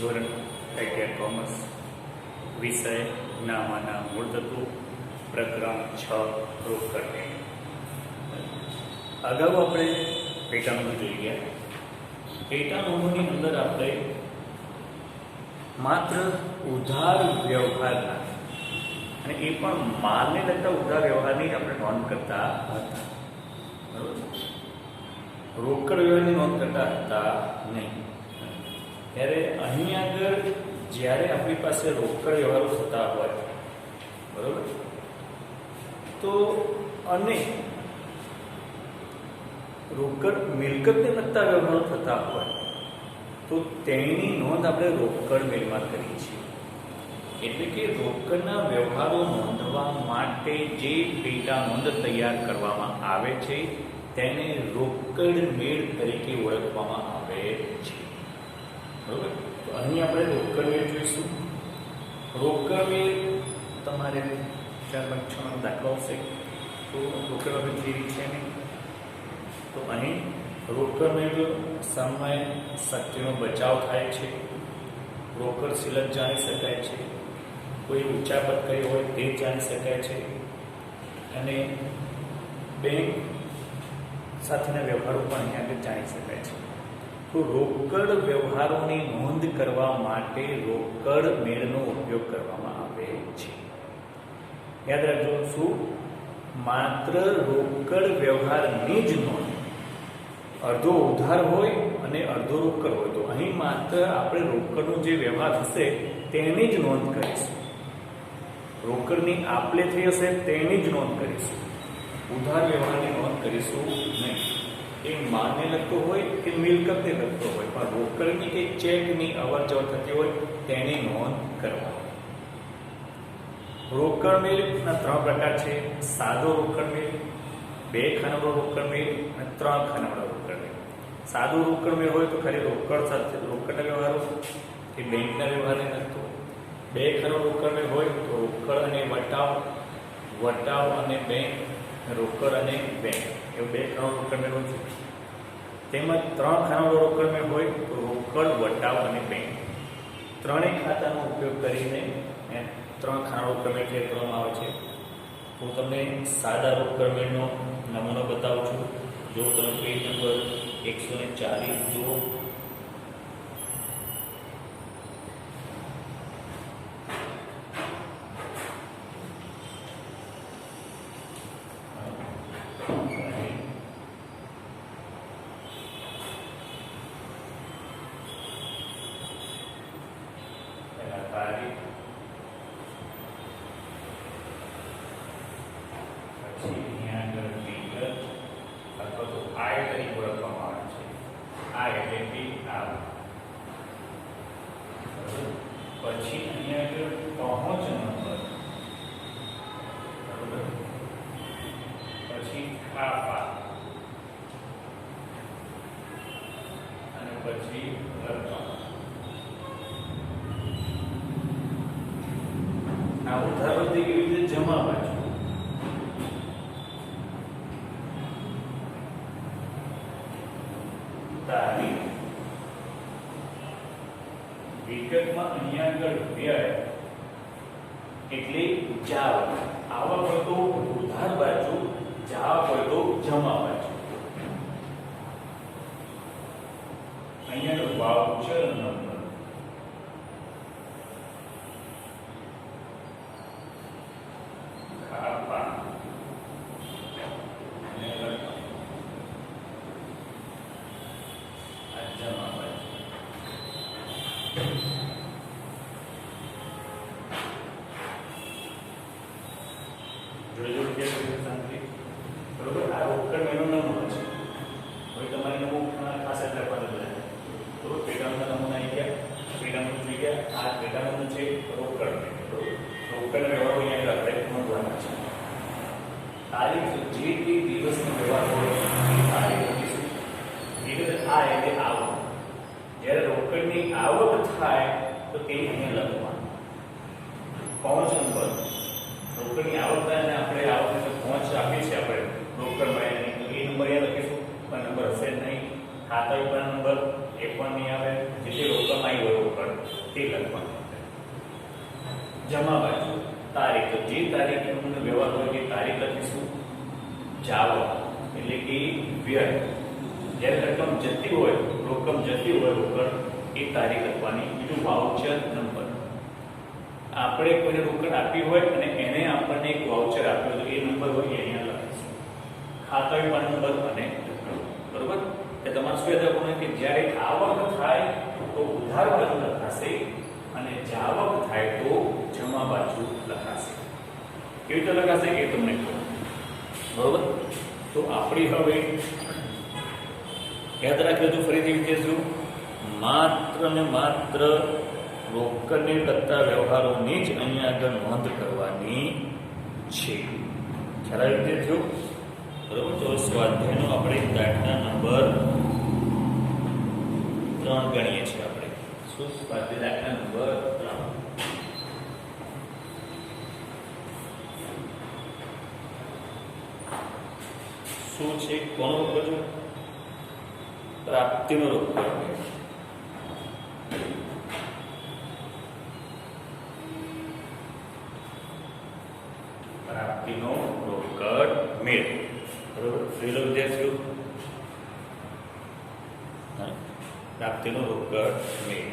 ધોરણ ITI commerce વિષય નામાના મૂળ તત્વો પ્રકરણ 6 રોકડ. અગાઉ આપણે પેટાનોંધ જોઈ ગયા. પેટાનોંધની અંદર આપણે માત્ર ઉધાર વ્યવહારના અને એ પણ માલને લગતા ઉધાર વ્યવહારની આપણે નોંધ કરતા હતા. બરોબર, રોકડ વ્યવહારની નોંધ કરતા હતા નહીં. ત્યારે અહીં આગળ જ્યારે આપણી પાસે રોકડ વ્યવહારો થતા હોય, બરોબર, તો અને રોકડ મિલકતને લગતા વ્યવહારો થતા હોય તો તેની નોંધ આપણે રોકડ મેળમાં કરીએ છીએ. એટલે કે રોકડના વ્યવહારો નોંધવા માટે જે પેટા નોંધ તૈયાર કરવામાં આવે છે તેને રોકડ મેળ તરીકે ઓળખવામાં આવે છે. બરોબર, તો અહીં આપણે રોકડ મેળ જોઈશું. રોકડ મેળ તમારે 4.6 દાખલો આવશે તો રોકડ આપણે જેવી છે નહીં. તો અહીં રોકડ મેળ સમય શક્તિનો બચાવ થાય છે, રોકડ સિલક જાણી શકાય છે, કોઈ ઉચાપત કરી હોય તે જાણી શકાય છે, અને બેંક સાથેના વ્યવહારો પણ અહીંયા આગળ જાણી શકાય છે. તો રોકડ વ્યવહારોની નોંધ કરવા માટે રોકડ મેળનો ઉપયોગ કરવામાં આવે છે. યાદ રાખજો, શું માત્ર રોકડ વ્યવહારની જ નોંધ, અડધો ઉધાર હોય અને અડધો રોકડ હોય, તો અહીં માત્ર આપણે રોકડનો જે વ્યવહાર હશે તેની જ નોંધ કરીશું. રોકડની આપલે થઈ હશે તેની જ નોંધ કરીશું, ઉધાર વ્યવહારની નોંધ કરીશું નહીં. એ માલને લગતો હોય કે મિલકતને લગતો હોય, પણ રોકડની કે ચેકની અવર જવર થતી હોય તેની નોંધ કરવા. રોકડ મેળના 3 પ્રકાર છે: સાદો રોકડ મેળ, 2 ખાનાવાળો રોકડ મેળ અને 3 ખાનાવાળો રોકડ મેળ. સાદો રોકડ મેળ હોય તો ખાલી રોકડ સાથે રોકડના વ્યવહારો કે બેંકના વ્યવહારને લગતો. 2 ખાનાવાળો રોકડ મેળ હોય તો રોકડ અને વટાવ, વટાવ અને બેંક, રોકડ અને બેંક, એવું 2 ખાનાવાળો રોકડ મેળ હોય છે. તેમજ 3 ખાનાવાળો રોકડ મેળ હોય તો રોકડ, વટાવ અને બેંક. ત્રણેય ખાતાનો ઉપયોગ કરીને 3 ખાનાવાળો રોકડ મેળ તૈયાર કરવામાં આવે છે. હું તમને સાદા રોકડ મેળનો નમૂનો બતાવું છું. જો તમે પેજ નંબર 140 જુઓ. પછી અહીંયા આગળ પહોંચ નંબર, બરોબર, પછી ખાપા અને પછી રકમ. આ ઉધાર વધી કેવી રીતે જમા બાજુ. તારીખ વિગતમાં અહીંયા આગળ વ્યય એટલે જાવ. આવક હોય તો ઉધાર બાજુ, જાવ હોય તો જમા બાજુ. અહીંયા વાઉચર નંબર, ખાપા અને રકમ. આ જમા બાજુ. બરોબર, આ રોકડ મેળનો નમૂનો છે. હવે તમારે નમૂના ખાસ એટલે આપણે બધા બરોબર પેટાનોંધના નમૂના આવી ગયા, પેટાનોંધ થઈ ગયા. આ પેટાનોંધ છે રોકડ મેળ. રોકડ વ્યવહારો અહીંયા આપણે નોંધવાના છે. તારીખ જે તે દિવસનો વ્યવહાર હોય એ તારીખ લખીશું. વિગત આ એટલે આવક. જ્યારે રોકડની આવક થાય તો તે અહીંયા લખવાનું. પહોંચ નંબર, રોકડની આવક થાય અને આપણે આવકને પહોંચ આપીએ છીએ આપણે રોકડ મળે નહીં તો એ નંબર અહીંયા લખીશું, પણ નંબર હશે નહીં. ખાતા ઉપર નંબર એ પણ નહીં આવે, જેટલી રોકડ આવી હોય રોકડ તે લખવાનું. જમા બાજુ તારીખ, તો જે તારીખે વ્યવહાર હોય એ તારીખ લખીશું. જાવક એટલે કે વ્યય, જ્યારે રકમ જતી હોય, રોકડ જતી હોય રોકડ, એ તારીખ લખવાની. બીજું વાઉચર નંબર, આપણે કોઈને રોકડ આપી હોય અને એને આપણને એક વાઉચર આપ્યો તો એ નંબર હોય એ અહીંયા લખીશું. ખાતા ઉપર નંબર અને બરોબર. એ તમારે શું યાદ રાખવાનું કે જ્યારે આવક થાય તો ઉધાર બાજુ લખાશે અને જાવક થાય તો જમા બાજુ લખાશે. કેવી રીતે લખાશે એ તમને કહું, બરોબર. તો આપણી હવે યાદ રાખજો તો ફરીથી વિદ્યાર્થીઓ, માત્ર ને માત્ર રોકડને લગતા વ્યવહારોની જ અહીંયા આગળ નોંધ કરવાની છે. ખ્યાલ આવી વિદ્યાર્થીઓ, બરોબર. તો સ્વાધ્યાયનો આપણે દાખલા નંબર 3 ગણીએ છીએ. આપણે શું સ્વાધ્યાય દાખલા નંબર 3 શું છે? કોનો રોકડ છે? પ્રાપ્તિનો રોકડ. પ્રાપ્તિનો રોકડ મેળ. બરોબર. પહેલો વિદ્યાર્થીઓ, પ્રાપ્તિનો રોકડ મેળ.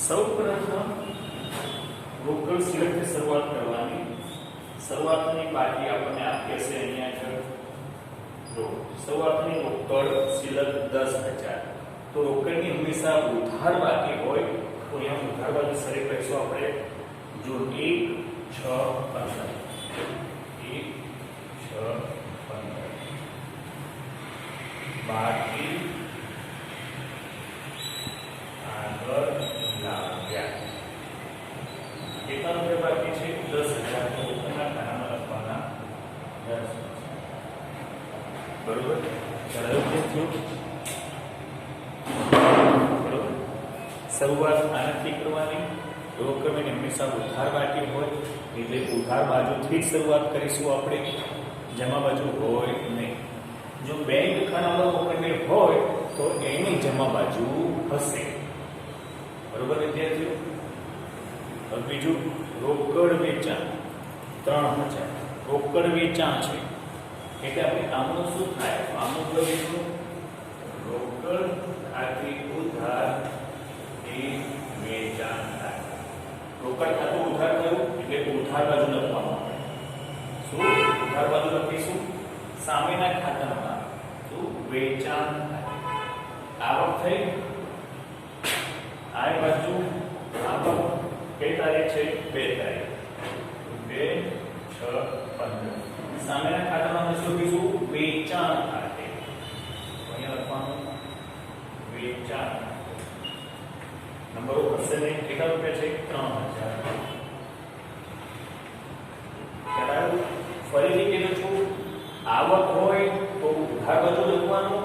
સૌપ્રથમ રોકડ સિલેક્ટથી શરૂઆત કરવાની. શરૂઆતની બાકી આપણને આપી હશે અહીંયા આગળ. શરૂઆતની રોકડ સિલક 10,000. તો રોકડની હંમેશા ઉધાર બાકી હોય તો અહીંયા ઉધાર બાજુ સરે કહીશું આપણે. જો 1, 6, 15 1, 6, 15 બાકી આગળ લાવ્યા. કેટલા રૂપિયા બાકી છે? 10,000. તો રોકડના ખાનામાં લખવાના 10. બરોબર. ચાલો બરોબર. શરૂઆત આનાથી કરવાની. રોકડની હંમેશા ઉધાર બાકી હોય એટલે ઉધાર બાજુથી જ શરૂઆત કરીશું આપણે, જમા બાજુ હોય નહીં. જો બેંક ખાનામાં રોકડ હોય તો એની જમા બાજુ હશે. બરોબર વિદ્યાર્થીઓ. બીજું રોકડ વેચાણ 3,000. રોકડ વેચાણ છે એટલે આપણે આમનું શું થાય? આમનું જોઈશું રોકડ આથી ઉધાર એ વેચાણ થાય. રોકડ ખાતું ઉધાર થયું એટલે ઉધાર બાજુ લખવાનું. શું ઉધાર બાજુ લખીશું? સામેના ખાતામાં શું વેચાણ થાય. આવક થઈ, આ બાજુ આવક કઈ તારીખ છે? 2 તારીખ. 2, 6, 15. સામેના ખાતામાં શું લખીશું? વેચાણ ખાતે. અહીંયા લખવાનું વેચાણ. નંબરો હશે નહીં. કેટલા રૂપિયા છે? 3,000. ખ્યાલ? ફરીથી કીધું છું, આવક હોય તો ઉધાર બાજુ લખવાનું.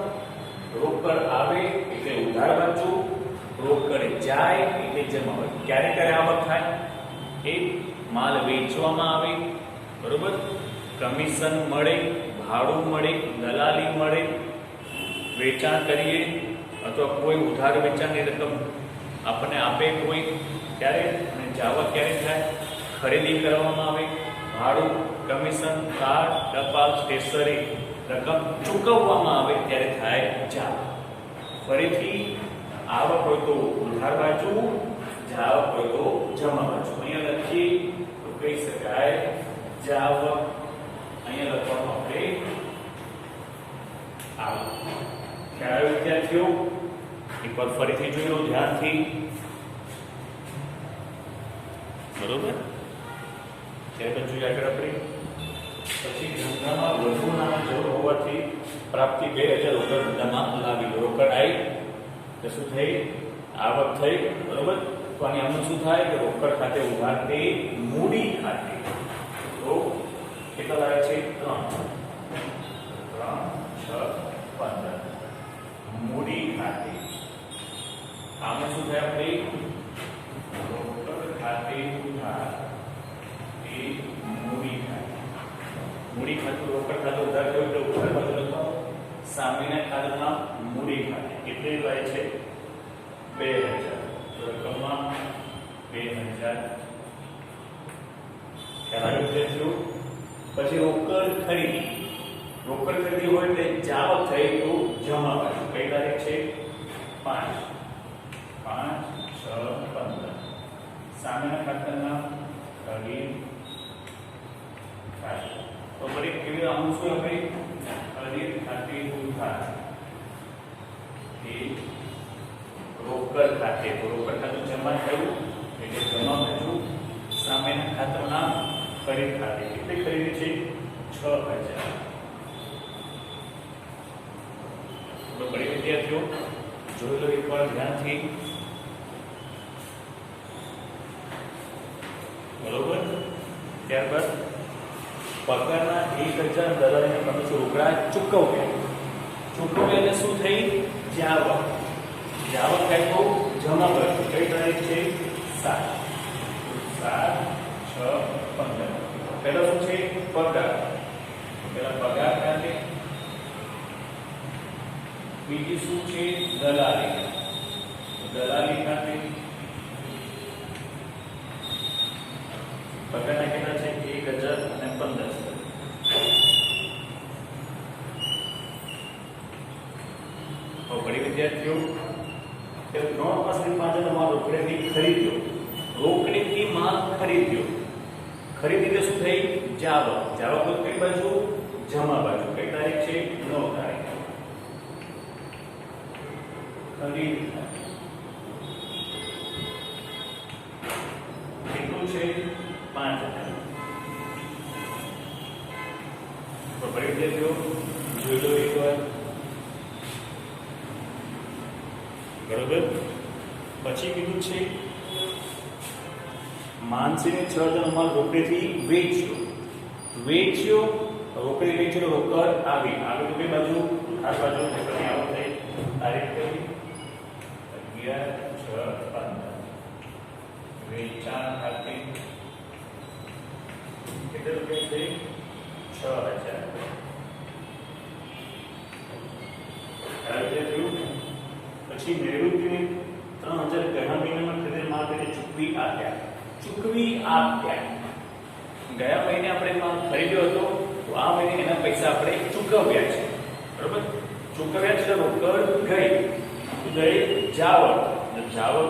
રોકડ આવે એટલે ઉધાર બાજુ, રોકડ જાય એટલે જમા બાજુ. ક્યારે ક્યારે આવક થાય? એક માલ વેચવામાં આવે, બરોબર, કમિશન મળે, ભાડું મળે, દલાલી મળે, વેચાણ કરીએ અથવા કોઈ ઉધાર વેચાણની રકમ આપણને આપે કોઈ, ત્યારે અને જાવક ક્યારે થાય? ખરીદી કરવામાં આવે, ભાડું, કમિશન, કાર્ડ, ટપાલ, સ્ટેશનરી રકમ ચૂકવવામાં આવે ત્યારે થાય જાવક. ફરીથી આવક હોય તો ઉધાર બાજુ, જાવક હોય તો જમા બાજુ. અહીંયા લખીએ તો કહી શકાય જાવક. અહીંયા લખવાનું આપણે આવક. ખ્યાલ વિદ્યાર્થીઓ? એક વાર ફરીથી જોઈ લો ધ્યાનથી. બરોબર. ત્યાર પછી આગળ આપણે પછી ધંધામાં વધુ નાણાં જરૂર હોવાથી પ્રાપ્તિ 2,000 રોકડ ધંધામાં લાવી. રોકડ આવી તો શું થઈ? આવક થઈ. બરોબર. તો આની આમાં શું થાય કે રોકડ ખાતે ઉધાર તે મૂડી ખાતે. તો કેટલા લાગે છે? 3, 6, 15 મૂડી ખાતે. આમાં શું થાય? આપણે રોકડ ખાતે ઉધાર એ મૂડી ખાતે. મૂડી ખાતું રોકડ ખાતું ઉધાર થયું એટલે ઉધાર બાજુ લખવાનું. સામેના ખાતામાં મૂડી ખાતે કેટલી રહે છે 2000 તો રકમમાં 2000 ખ્યાલ આવ્યો પછી રોકડ ખરીદી હોય એટલે જાવક થઈ તો જમા બાજુ કઈ તારીખ છે 5 6 15 સામેના ખાતાના ખરીદ ખાતે તો ફરી કેવી આમ શું આપણે ખરીદ ખાતે ઉધાર એ રોકડ ખાતે ખાતું જમા થયું એટલે જમા બાજુ સામેના ખાતાના ખરીદ ખાતે કેટલી ખરીદી છે 6000 તો બડી વિદ્યાર્થીઓ જોઈ લો એકવાર ધ્યાનથી બરોબર ત્યારબાદ પગારના 1000 દલાલીને 1500 રોકડા ચૂકવ્યા એટલે શું થઈ જાવક કઈ તો જમા બાજુ કઈ તારીખ છે 7 6 15 પહેલા શું છે પગાર ખાતે બીજી શું છે દલાલી ખાતે પગારના કેટલા છે 1000 અને 1500 તો બડી વિદ્યાર્થીઓ તે 3 પાસની પાછળ તમારો રોકડેથી માલ ખરીદ્યો ખરીદી એટલે શું થઈ જાવક તો કઈ બાજુ જમા બાજુ કઈ તારીખ છે 9 તારીખ ખરીદ કેટલું છે 5000 તો બરી દેજો જોઈ લો એકવાર બરોબર પછી કીધું છે માનસીને 6000 માલ રોકડેથી વેચ્યો રોકડી વેચેલો રોકડ આવી તો કઈ બાજુ આ બાજુ રોકડની આવક થઈ તારીખ કઈ 11 6 15 વેચાણ ખાતે કેટલા રૂપિયા થઈ 6000 પછી નિવૃત્તિને 3000 ગયા મહિનામાં ખરીદેલ માલ પેટે ચૂકવી આપ્યા ગયા મહિને આપણે માલ ખરીદ્યો હતો તો આ મહિને એના પૈસા આપણે ચૂકવ્યા છે બરોબર ચૂકવ્યા છે રોકડ ગઈ જાવક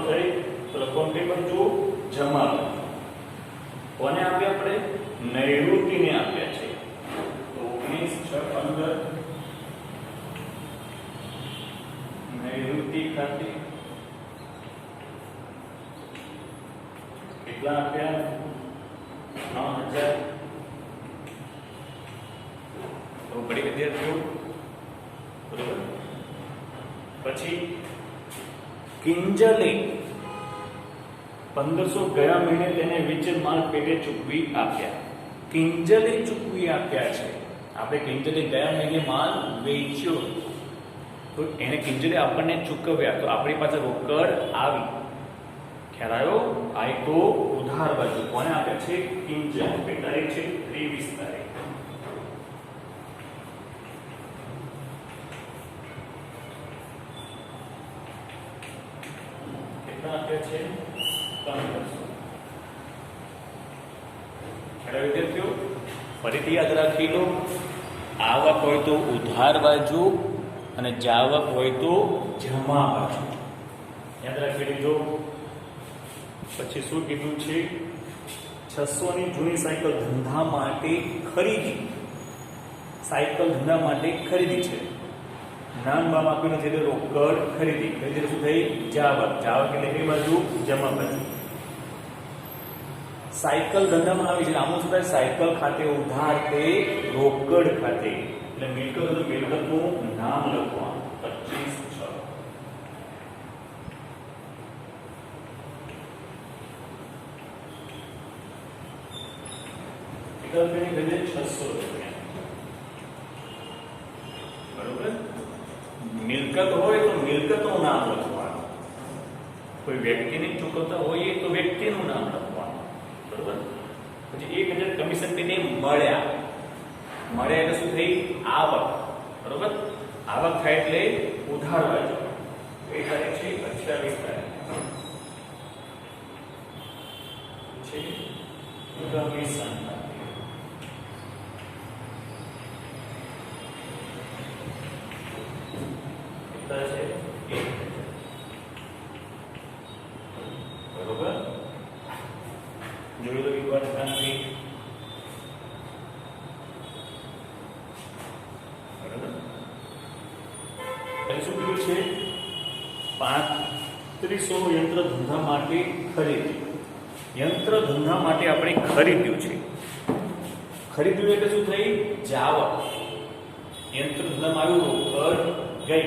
થઈ તો રકમ કઈ બાજુ જમા કોને આપ્યા આપણે નૈઋત્યને આપ્યા છે તો 19 6 15 નૈઋત્ય ખાતે કેટલા આપ્યા 9000 તો બડી વિદ્યાર્થીઓ બરોબર પછી કિંજલે 1500 ગયા મહિને તેને વેચેલ માલ પેટે ચૂકવી આપ્યા કિંજલે ચૂકવી આપ્યા છે આપણે કિંજલે ગયા મહિને માલ વેચ્યો તો એને કિંજલે આપણને ચૂકવ્યા તો આપણી પાસે રોકડ આવી ખ્યાલ આવ્યો આ તો ઉધાર બાજુ કોને આપે છે કિંજલ કઈ તારીખ છે 23 તારીખ કેટલા આપે છે 1500 વિદ્યાર્થીઓ ફરીથી યાદ રાખી લો આવક હોય તો ઉધાર બાજુ અને જાવક હોય તો જમા બાજુ યાદ રાખી લીધો પછી શું કીધું છે 600 ની જૂની સાયકલ ધંધા માટે ખરીદી છે નામ બામ આપ્યું નથી એટલે રોકડ ખરીદી શું થઈ જાવક એટલે કઈ બાજુ જમા બાજુ સાયકલ ધંધામાં આવી છે આમનું શું થાય સાયકલ ખાતે ઉધાર તે રોકડ ખાતે એટલે મિલકતનું નામ લખવાનું 25 600 રૂપિયા બરોબર મિલકત હોય તો મિલકતનું નામ લખવાનું કોઈ વ્યક્તિને ચૂકવતા હોઈએ તો વ્યક્તિનું નામ લખવાનું બરોબર પછી 1000 કમિશન પેને મળ્યા એટલે શું થઈ આવક બરોબર આવક થાય એટલે ઉધાર બાજુ કઈ તારીખ છે 28 તારીખ છે આગામી સંતાન કેટલા છે 1000 બરોબર જોઈ લો એકવાર શાંતિ શું કીધું છે 3500 યંત્ર ધંધા માટે ખરીદ્યું યંત્ર ધંધા માટે આપણે ખરીદ્યું છે ખરીદ્યું એટલે શું થઈ જાવક યંત્ર ધંધામાં આવ્યું રોકડ ગઈ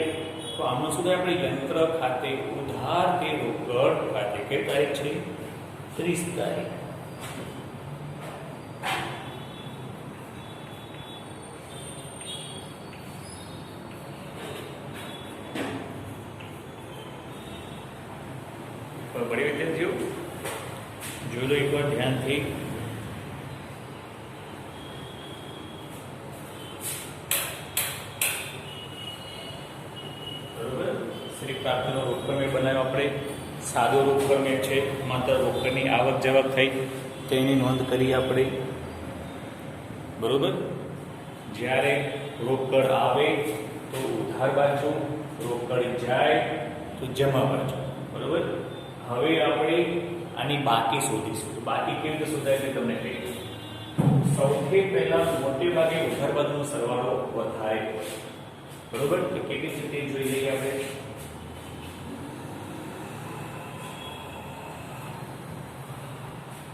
તો આમાં શું થાય આપણે યંત્ર ખાતે ઉધાર કે રોકડ ખાતે કઈ તારીખ છે 30 તારીખ બड़ी विद्यार्थियों जो लो एक बार ध्यान थी बराबर श्री प्राप्तिनो रोकड़ में बनाव्यो आपणे सादो रोकड़ में छे मात्र रोकड़नी आवक जावक थई तेनी नोंध करी आपणे बराबर ज्यारे रोकड़ आवे तो उधार बाजू रोकड़ जाए तो जमा बाजू बराबर હવે આપણે આની બાકી શોધીશું બાકી કેવી રીતે શોધાય તે તમને કહીશ સૌથી પહેલા મોટે ભાગે ઉધાર બાજુનો સરવાળો વધારે બરોબર તો કેવી રીતે જોઈ લઈએ આપણે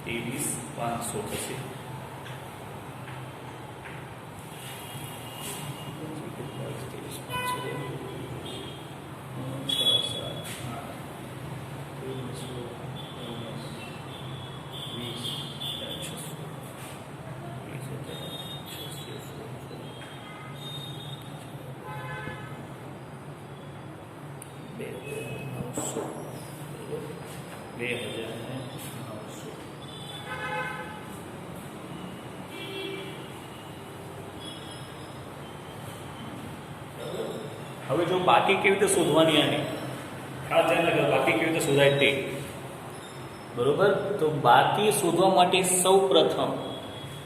23,500 થશે હવે જો બાકી કેવી રીતે શોધવાની આની ખાસ ધ્યાન રાખજો બાકી કેવી રીતે શોધાય તે બરોબર તો બાકી શોધવા માટે સૌ પ્રથમ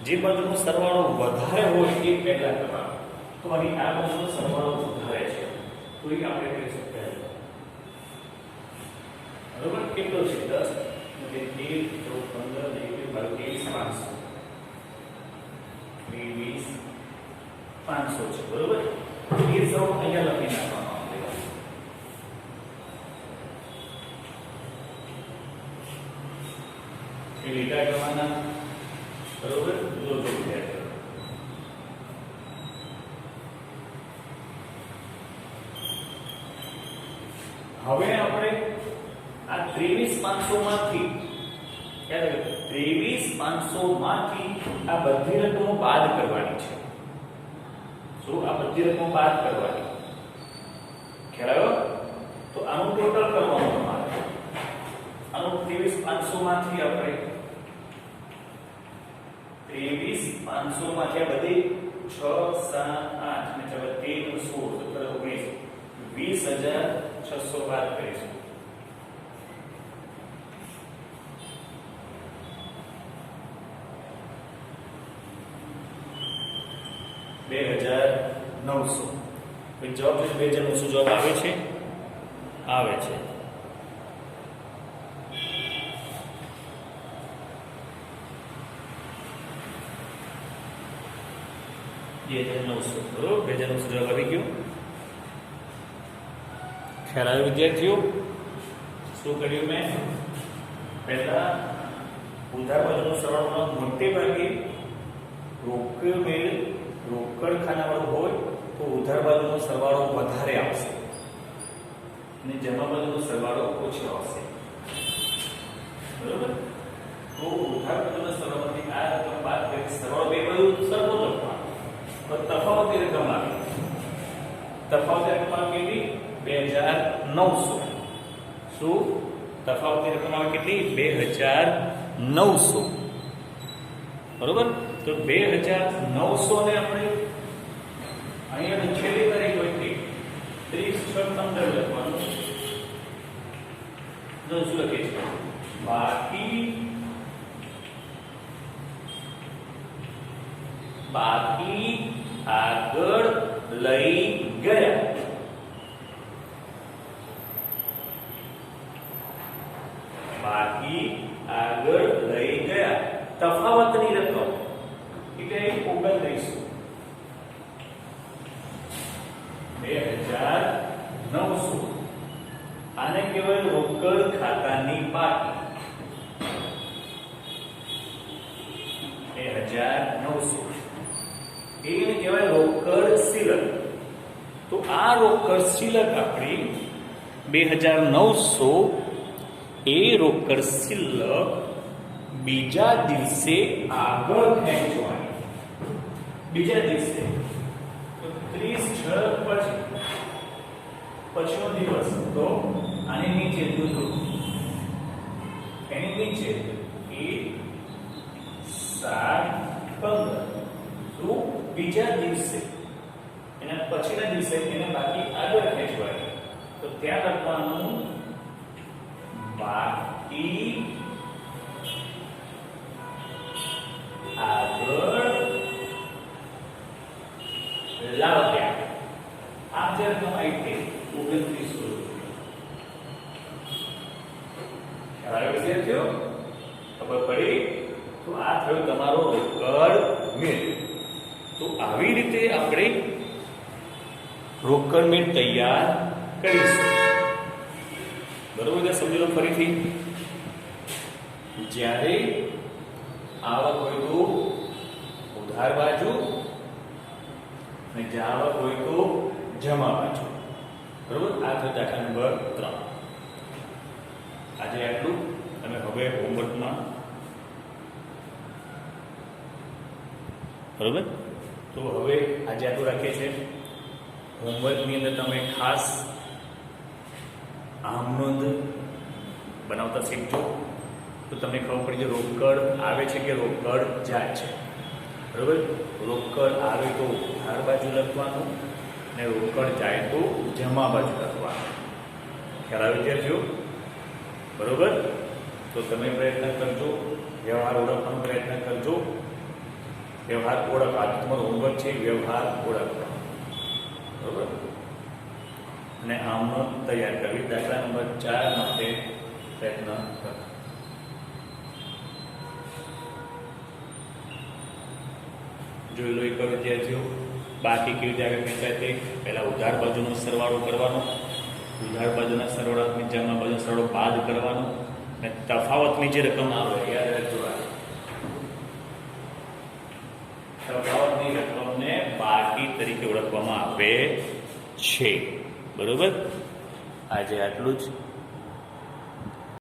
જે બાજુનો સરવાળો વધારે હોય એ પહેલા કરવાનો તો અહીં આ બાજુનો સરવાળો વધારે છે તો એ આપણે કરી શકીએ બરોબર કેટલો છે 10 એટલે 13 15 23,500 છે બરોબર ये सब અહીંયા લખી નાખવામાં આવે એ લીટા કરવાના બરોબર જો હવે આપણે આ 23,500 માંથી યાદ રાખો 23,500 માંથી આ બધી રકમો બાદ કરવાની છે तो आ बધી રકમ બાદ કરવાની ખ્યાલ આવ્યો તો આનું ટોટલ કરવાનું તમારે આનું 23,500 માંથી આપણે 23,500 માંથી આ બધી 6 7 8 ને 13 16 17 19 20,600 બાદ કરીશું जवाब 2,900 जवाब આવે છે ये 2,900 बरोबर 2,900 जवाब આવી ગયો ખ્યાલ આવ્યો વિદ્યાર્થીઓ શું કર્યું મેં પહેલા ઉધાર બાજુનો સરવાળો મોટે ભાગે રોકડ ખાનાવાળું હોય તો ઉધાર બાજુનો સરવાળો વધારે આવશે અને જમા બાજુનો સરવાળો ઓછો આવશે બરોબર તો ઉધાર બાજુનો સરવાળોથી આ રકમ બાદ કરી સરવાળો બે બાજુ સરખો લખવાનો તો તફાવતી રકમ આવી તફાવતી રકમ કેટલી 2,900 શું તફાવતી રકમ આવે કેટલી 2,900 બરોબર તો 2,900 ને આપણે અહીંયા છેલ્લી તારીખ હોય 30 6 15 લખવાનું. જો શું લખે છે? બાકી આગળ લઈ ગયા. બાકી આગળ લઈ ગયા. તફાવતની રકમ એટલે 2900. 2900 આને કહેવાય રોકડ ખાતાની બાકી. 2900 એને કહેવાય રોકડ શિલક. તો આ રોકડ શિલક આપણી 2900 એ રોકડ શિલક બીજા દિવસે આગળ ખેંચવાની. બીજા દિવસે તો 30 પછીનો દિવસ તો આની નીચે દૂધો એની નીચે 1 7 15 તો બીજા દિવસે એના પછીના દિવસે એને બાકી આગળ ખેંચવાની. તો ત્યાં લખવાનું બાકી આગળ લાવ્યા. આ જે રકમ આવી હતી 2900. ખ્યાલ વિદ્યાર્થીઓ ખબર પડી? તો આ થયો તમારો રોકડ મેળ. તો આવી રીતે આપણે રોકડ મેળ તૈયાર કરીશું. બરોબર? સમજી લો ફરીથી. જ્યારે આવક હોય તો ઉધાર બાજુ અને જાવક હોય તો જમા બાજુ. બરોબર? આ થયો દાખલા નંબર 3. આજે આટલું. અને હવે હોમવર્કમાં બરોબર. તો હવે આજે આટલું રાખીએ છીએ. હોમવર્કની અંદર તમે ખાસ આમ નોંધ બનાવતા શીખજો. તો તમને ખબર પડી જાય રોકડ આવે છે કે રોકડ જાય છે. બરોબર? રોકડ આવે તો ઉધાર બાજુ લખવાનું અને રોકડ જાય તો જમા બાજુ લખવાનું. ખ્યાલ આવે વિદ્યાર્થીઓ? બરોબર? તો તમે પ્રયત્ન કરજો. વ્યવહાર ઓળખવાનો પ્રયત્ન કરજો. વ્યવહાર ઓળખ. આજે તમારો હોમવર્ક છે વ્યવહાર ઓળખવાનો. બરોબર? અને આમનો તૈયાર કરવી. દાખલા નંબર 4 માટે પ્રયત્ન કરો. જોઈ લો એક વિદ્યાર્થીઓ બાકી કેવી રીતે આગળ ખેંચાય તે. પહેલા ઉધાર બાજુનો સરવાળો કરવાનો, ઉધાર બાજુના સરવાળાની જમા બાજુનો સરવાળો બાદ કરવાનો અને તફાવતની જે રકમ આવે યાદ રાખજો. તફાવતની રકમને બાકી તરીકે ઓળખવામાં આવે છે. બરોબર? આજે આટલું જ.